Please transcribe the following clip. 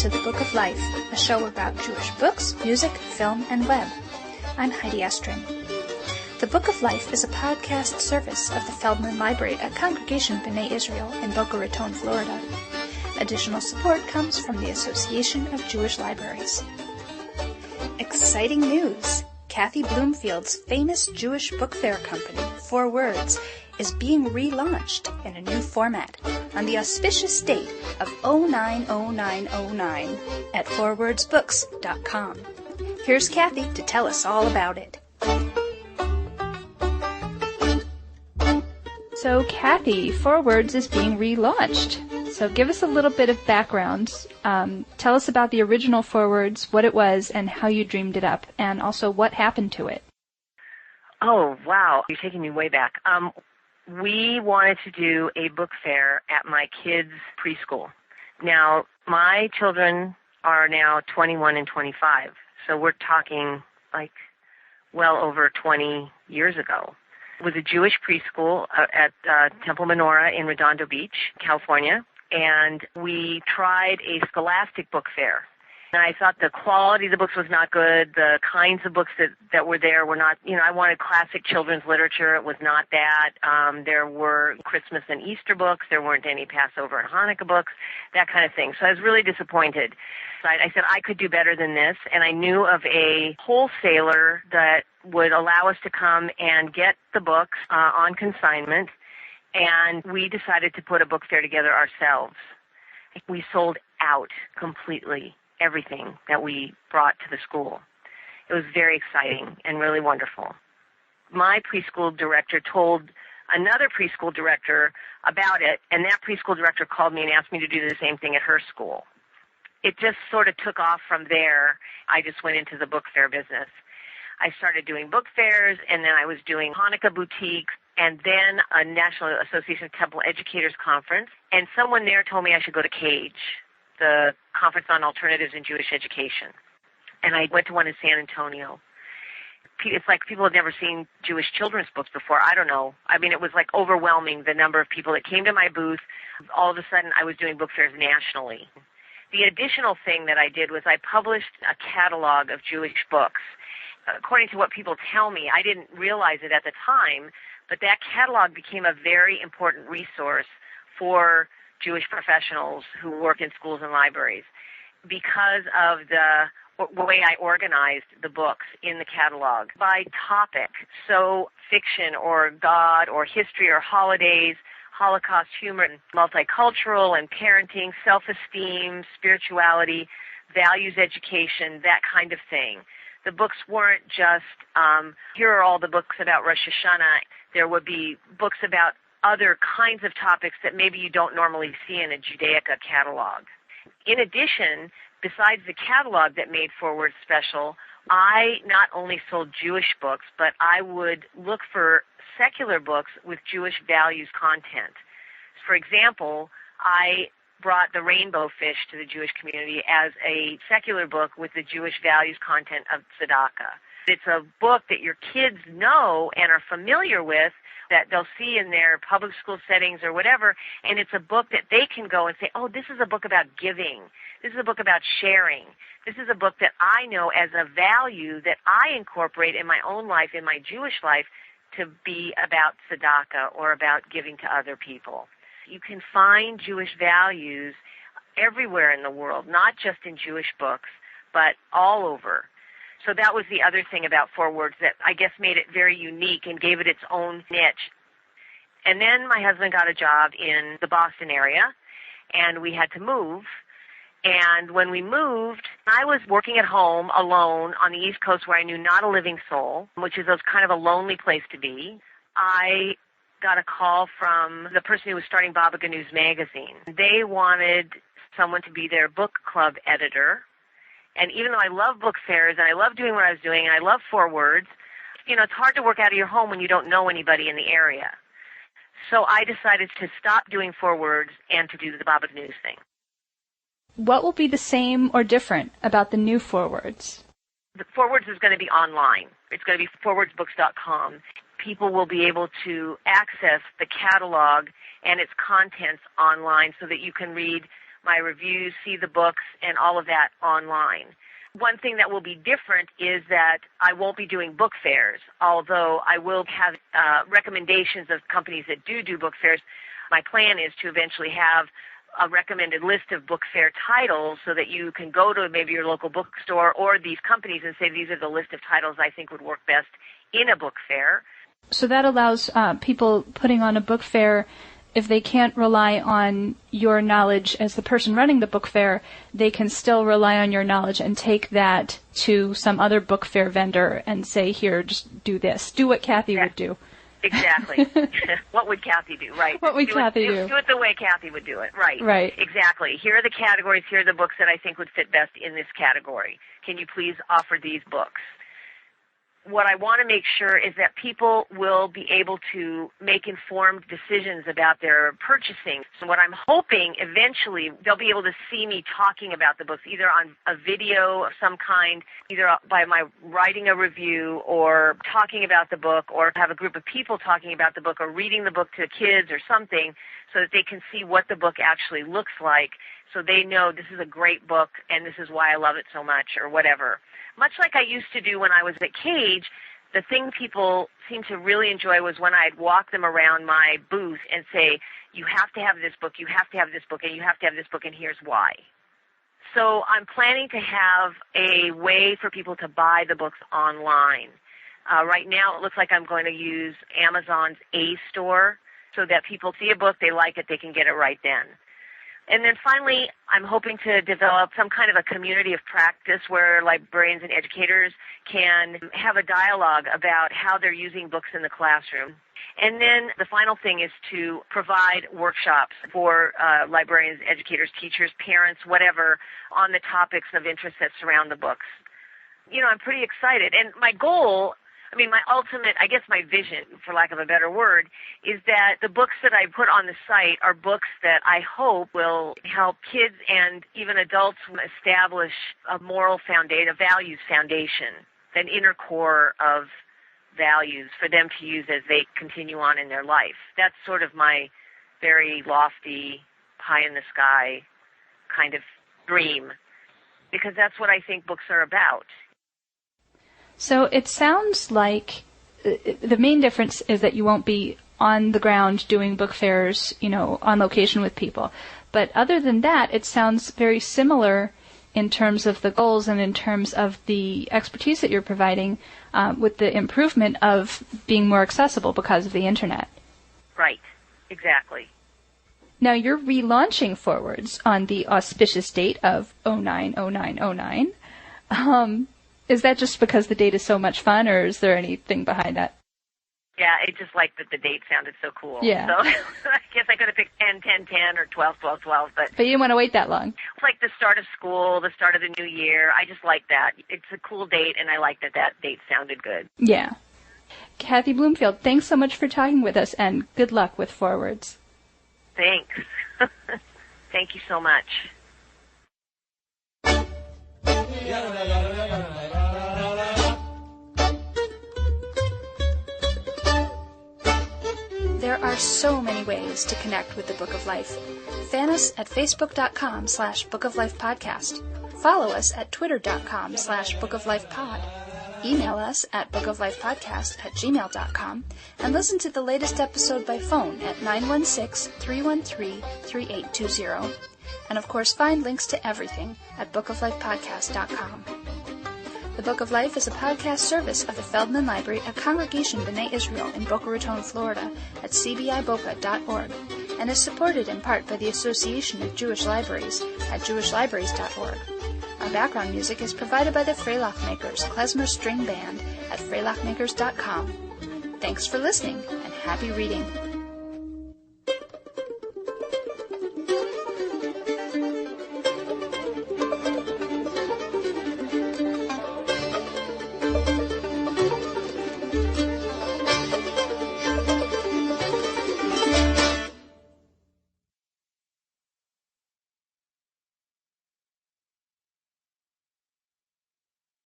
to The Book of Life, a show about Jewish books, music, film, and web. I'm Heidi Estrin. The Book of Life is a podcast service of the Feldman Library at Congregation B'nai Israel in Boca Raton, Florida. Additional support comes from the Association of Jewish Libraries. Exciting news! Kathy Bloomfield's famous Jewish book fair company, ForWords, is being relaunched in a new format on the auspicious date of 090909 at ForWordsBooks.com. Here's Kathy to tell us all about it. So, Kathy, ForWords is being relaunched. So give us a little bit of background. Tell us about the original ForWords, what it was, and how you dreamed it up, and also what happened to it. Oh, wow. You're taking me way back. We wanted to do a book fair at my kids' preschool. Now, my children are now 21 and 25, so we're talking like well over 20 years ago. It was a Jewish preschool at Temple Menorah in Redondo Beach, California, and we tried a scholastic book fair. And I thought the quality of the books was not good. The kinds of books that were there were not, I wanted classic children's literature. It was not that. There were Christmas and Easter books. There weren't any Passover and Hanukkah books, that kind of thing. So I was really disappointed. So I said I could do better than this, and I knew of a wholesaler that would allow us to come and get the books on consignment, and we decided to put a book fair together ourselves. We sold out completely everything that we brought to the school. It was very exciting and really wonderful. My preschool director told another preschool director about it, and that preschool director called me and asked me to do the same thing at her school. It just sort of took off from there. I just went into the book fair business. I started doing book fairs, and then I was doing Hanukkah boutiques, and then a National Association of Temple Educators Conference, and someone there told me I should go to CAGE, the Conference on Alternatives in Jewish Education. And I went to one in San Antonio. It's like people had never seen Jewish children's books before. I don't know. I mean, it was like overwhelming, the number of people that came to my booth. All of a sudden, I was doing book fairs nationally. The additional thing that I did was I published a catalog of Jewish books. According to what people tell me, I didn't realize it at the time, but that catalog became a very important resource for Jewish professionals who work in schools and libraries because of the way I organized the books in the catalog by topic. So fiction or God or history or holidays, Holocaust humor, multicultural and parenting, self-esteem, spirituality, values education, that kind of thing. The books weren't just, here are all the books about Rosh Hashanah. There would be books about other kinds of topics that maybe you don't normally see in a Judaica catalog. In addition, besides the catalog that made ForWords special, I not only sold Jewish books, but I would look for secular books with Jewish values content. For example, I brought The Rainbow Fish to the Jewish community as a secular book with the Jewish values content of tzedakah. It's a book that your kids know and are familiar with, that they'll see in their public school settings or whatever, and it's a book that they can go and say, oh, this is a book about giving. This is a book about sharing. This is a book that I know as a value that I incorporate in my own life, in my Jewish life, to be about tzedakah or about giving to other people. You can find Jewish values everywhere in the world, not just in Jewish books, but all over. So that was the other thing about ForWords that I guess made it very unique and gave it its own niche. And then my husband got a job in the Boston area, and we had to move. And when we moved, I was working at home alone on the East Coast where I knew not a living soul, which is kind of a lonely place to be. I got a call from the person who was starting Baba Ganoush magazine. They wanted someone to be their book club editor. And even though I love book fairs and I love doing what I was doing and I love ForWords, it's hard to work out of your home when you don't know anybody in the area. So I decided to stop doing ForWords and to do the Baba Ganoush thing. What will be the same or different about the new ForWords? The ForWords is going to be online. It's going to be ForWordsBooks.com. People will be able to access the catalog and its contents online so that you can read my reviews, see the books, and all of that online. One thing that will be different is that I won't be doing book fairs, although I will have recommendations of companies that do book fairs. My plan is to eventually have a recommended list of book fair titles so that you can go to maybe your local bookstore or these companies and say, these are the list of titles I think would work best in a book fair. So that allows people putting on a book fair, if they can't rely on your knowledge as the person running the book fair, they can still rely on your knowledge and take that to some other book fair vendor and say, here, just do this. Do what Kathy would do. Exactly. What would Kathy do? Right. What would Kathy do? Do it the way Kathy would do it. Right. Right. Exactly. Here are the categories. Here are the books that I think would fit best in this category. Can you please offer these books? What I want to make sure is that people will be able to make informed decisions about their purchasing. So what I'm hoping eventually they'll be able to see me talking about the books, either on a video of some kind, either by my writing a review or talking about the book, or have a group of people talking about the book or reading the book to kids or something, so that they can see what the book actually looks like, so they know this is a great book and this is why I love it so much, or whatever. Much like I used to do when I was at Cage, the thing people seemed to really enjoy was when I'd walk them around my booth and say, you have to have this book, you have to have this book, and you have to have this book, and here's why. So I'm planning to have a way for people to buy the books online. Right now it looks like I'm going to use Amazon's A Store so that people see a book, they like it, they can get it right then. And then finally, I'm hoping to develop some kind of a community of practice where librarians and educators can have a dialogue about how they're using books in the classroom. And then the final thing is to provide workshops for librarians, educators, teachers, parents, whatever, on the topics of interest that surround the books. You know, I'm pretty excited. And my goal, my ultimate, I guess my vision, for lack of a better word, is that the books that I put on the site are books that I hope will help kids and even adults establish a moral foundation, a values foundation, an inner core of values for them to use as they continue on in their life. That's sort of my very lofty, pie-in-the-sky kind of dream, because that's what I think books are about. So it sounds like the main difference is that you won't be on the ground doing book fairs, on location with people. But other than that, it sounds very similar in terms of the goals and in terms of the expertise that you're providing, with the improvement of being more accessible because of the Internet. Right. Exactly. Now, you're relaunching ForWords on the auspicious date of 09/09/09. Is that just because the date is so much fun, or is there anything behind that? Yeah, I just liked that the date sounded so cool. Yeah. So I guess I could have picked 10/10/10 or 12/12/12, but you didn't want to wait that long. It's like the start of school, the start of the new year. I just like that. It's a cool date, and I like that date sounded good. Yeah. Kathy Bloomfield, thanks so much for talking with us, and good luck with ForWords. Thanks. Thank you so much. There are so many ways to connect with the Book of Life. Fan us at facebook.com/bookoflifepodcast. Follow us at twitter.com/bookoflifepod. Email us at bookoflifepodcast@gmail.com and listen to the latest episode by phone at 916-313-3820. And of course, find links to everything at bookoflifepodcast.com. The Book of Life is a podcast service of the Feldman Library at Congregation B'nai Israel in Boca Raton, Florida at cbiboca.org and is supported in part by the Association of Jewish Libraries at jewishlibraries.org. Our background music is provided by the Freilachmakers Klezmer String Band at freilachmakers.com. Thanks for listening and happy reading.